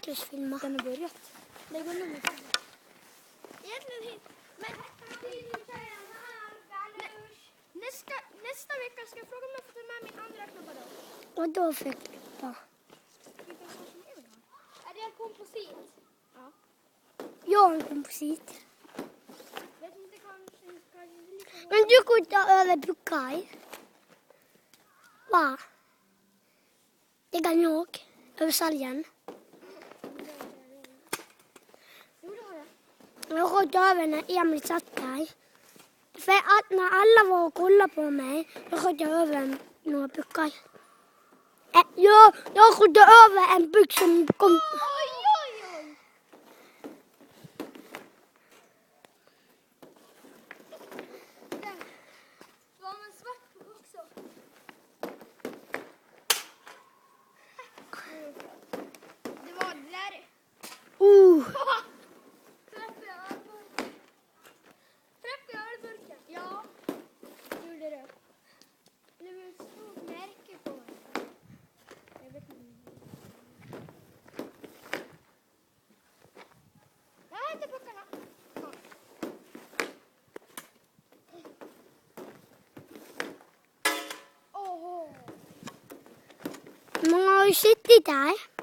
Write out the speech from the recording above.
verklighetsfilmer. Den har börjat. Lägg undan mig. Egentligen hit. Men nästa vecka ska jag fråga om jag får ta med min andra klubba då. Och då fick jag. Vilken sån som jag vill ha. Är det en komposit? Ja. Jag har en komposit. Vet inte kanske lika. Men du går inte över Buckeye. Va? Det kan jag. Över Salgen. Jo, det har jag. Jag har gått över när Emil satt där. För att när alla var och kollade på mig, jag gått över några Buckeye. Ja, jag gått över en buck som kom. Oj, oj, oj. Där. Det var en svart på också. Det var det där. Träffade jag ölburken? Ja, gjorde det. Det var ett stort märke på den. Jag vet inte. Jag har inte puckarna. Många har ju suttit där.